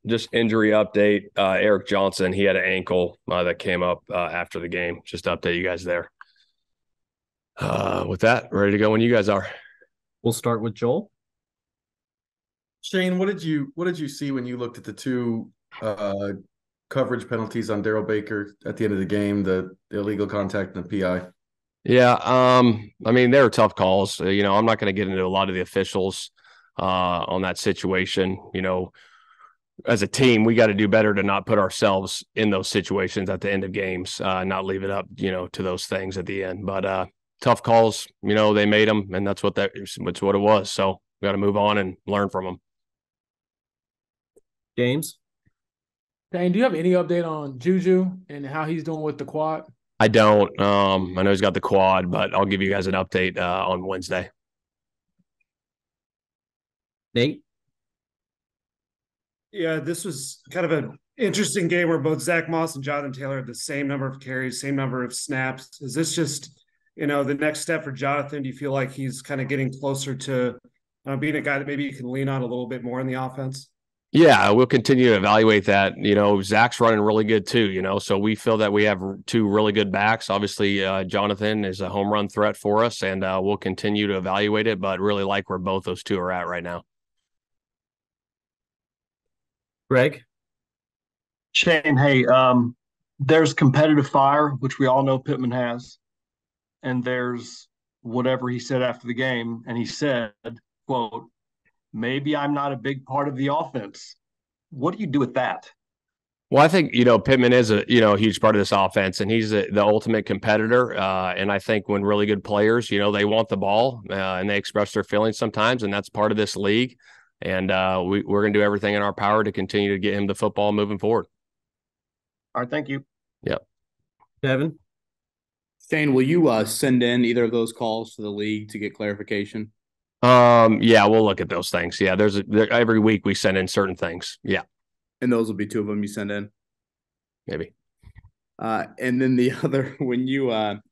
Just injury update. Eric Johnson, he had an ankle that came up after the game. Just to update you guys there. With that, ready to go when you guys are. We'll start with Joel. Shane, what did you see when you looked at the two coverage penalties on Daryl Baker at the end of the game, the illegal contact and the PI? Yeah, I mean, they were tough calls. I'm not going to get into a lot of the officials on that situation. As a team, we got to do better to not put ourselves in those situations at the end of games, not leave it up, to those things at the end. But tough calls, they made them, and that's what it was. So we got to move on and learn from them. James. Dane, do you have any update on Juju and how he's doing with the quad? I don't. I know he's got the quad, but I'll give you guys an update on Wednesday. Nate. Yeah, this was kind of an interesting game where both Zach Moss and Jonathan Taylor had the same number of carries, same number of snaps. Is this just, the next step for Jonathan? Do you feel like he's kind of getting closer to being a guy that maybe you can lean on a little bit more in the offense? Yeah, we'll continue to evaluate that. Zach's running really good too, so we feel that we have two really good backs. Obviously, Jonathan is a home run threat for us, and we'll continue to evaluate it, but really like where both those two are at right now. Greg. Shane, hey, there's competitive fire, which we all know Pitman has, and there's whatever he said after the game, and he said, quote, "Maybe I'm not a big part of the offense." What do you do with that? Well, I think, Pittman is a huge part of this offense, and he's the ultimate competitor. And I think when really good players, they want the ball and they express their feelings sometimes, and that's part of this league. And we're going to do everything in our power to continue to get him the football moving forward. All right, thank you. Yep. Devin. Shane, will you send in either of those calls to the league to get clarification? Yeah, we'll look at those things. Yeah, every week we send in certain things. Yeah. And those will be two of them you send in? Maybe. And then the other, when you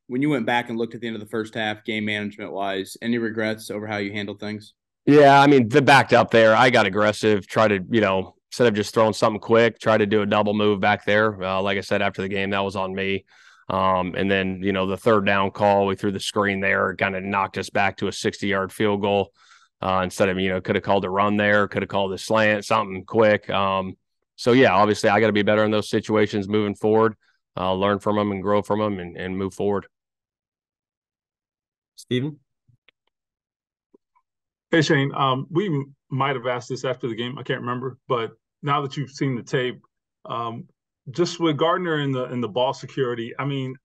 went back and looked at the end of the first half, game management wise, any regrets over how you handled things? Yeah, I mean, the backed up there, I got aggressive, try to, instead of just throwing something quick, try to do a double move back there. Like I said, after the game, that was on me. And then, the third down call, we threw the screen there, kind of knocked us back to a 60-yard field goal. Instead of, could have called a run there, could have called a slant, something quick. So, yeah, obviously I got to be better in those situations moving forward, learn from them and grow from them and move forward. Steven. Hey, Shane, we might have asked this after the game. I can't remember. But now that you've seen the tape, just with Gardner in the ball security, I mean,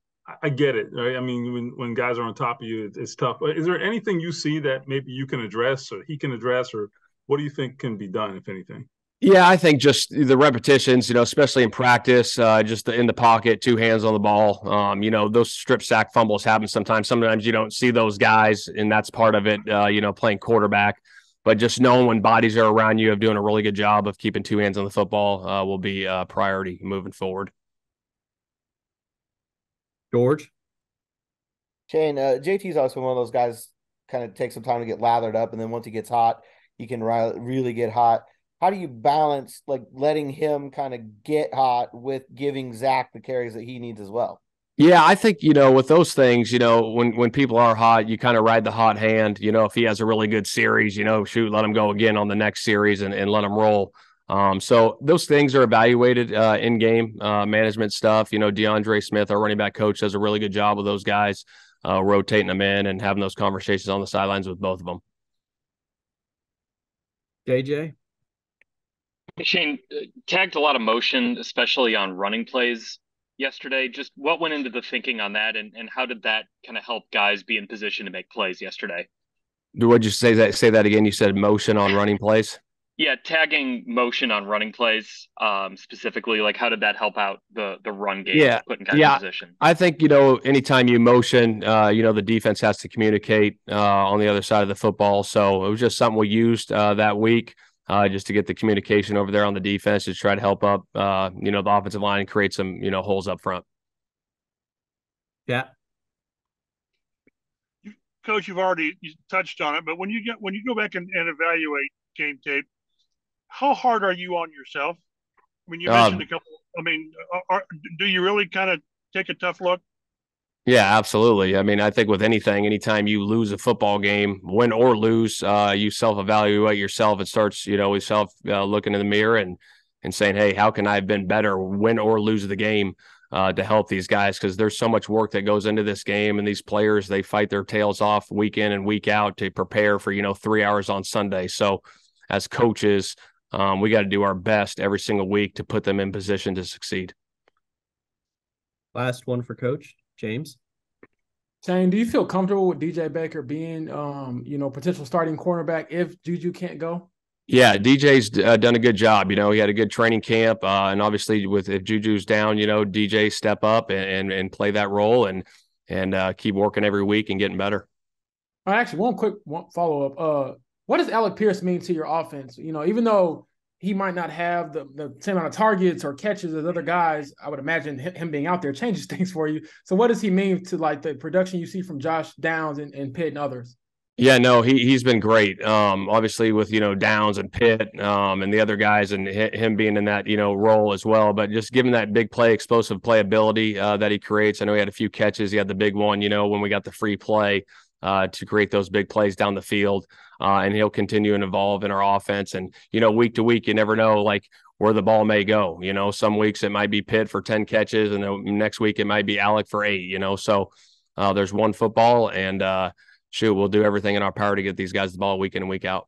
I get it, right? I mean, when guys are on top of you, it's tough. But is there anything you see that maybe you can address or he can address, or what do you think can be done, if anything? Yeah, I think just the repetitions, especially in practice, just in the pocket, two hands on the ball. Those strip sack fumbles happen sometimes. Sometimes you don't see those guys, and that's part of it, playing quarterback. But just knowing when bodies are around you of doing a really good job of keeping two hands on the football will be a priority moving forward. George. Shane, JT is also one of those guys kind of takes some time to get lathered up, and then once he gets hot, he can really get hot. How do you balance like letting him kind of get hot with giving Zach the carries that he needs as well? Yeah, I think, with those things, when people are hot, you kind of ride the hot hand. If he has a really good series, shoot, let him go again on the next series and let him roll. So those things are evaluated in-game management stuff. DeAndre Smith, our running back coach, does a really good job with those guys, rotating them in and having those conversations on the sidelines with both of them. JJ. Shane, tagged a lot of motion, especially on running plays yesterday. Just what went into the thinking on that, and how did that kind of help guys be in position to make plays yesterday? What'd you say that? Say that again. You said motion on running plays? Yeah, tagging motion on running plays, specifically, like how did that help out the run game? Yeah, putting guys in position. I think anytime you motion, the defense has to communicate on the other side of the football. So it was just something we used that week. Just to get the communication over there on the defense, to try to help up, the offensive line and create some, holes up front. Yeah. Coach, you touched on it, but when you go back and evaluate game tape, how hard are you on yourself? I mean, you mentioned a couple. I mean, do you really kind of take a tough look? Yeah, absolutely. I mean, I think with anything, anytime you lose a football game, win or lose, you self-evaluate yourself and starts, we looking in the mirror and saying, hey, how can I have been better, win or lose the game, to help these guys? Because there's so much work that goes into this game, and these players, they fight their tails off week in and week out to prepare for 3 hours on Sunday. So as coaches, we got to do our best every single week to put them in position to succeed. Last one for Coach James. Shane, do you feel comfortable with DJ Baker being, potential starting cornerback if Juju can't go? Yeah, DJ's done a good job. He had a good training camp, and obviously, if Juju's down, DJ step up and play that role and keep working every week and getting better. Actually, one follow up. What does Alec Pierce mean to your offense? Even though he might not have the same amount of targets or catches as other guys, I would imagine him being out there changes things for you. So what does he mean to like the production you see from Josh Downs and Pitt and others? Yeah, no, he's been great. Obviously with, Downs and Pitt, and the other guys and him being in that, role as well, but just giving that big play, explosive playability, that he creates. I know he had a few catches. He had the big one, when we got the free play, to create those big plays down the field. And he'll continue and evolve in our offense. And, week to week, you never know like where the ball may go. Some weeks it might be Pitt for 10 catches, and the next week it might be Alec for 8, so there's one football, and we'll do everything in our power to get these guys the ball week in and week out.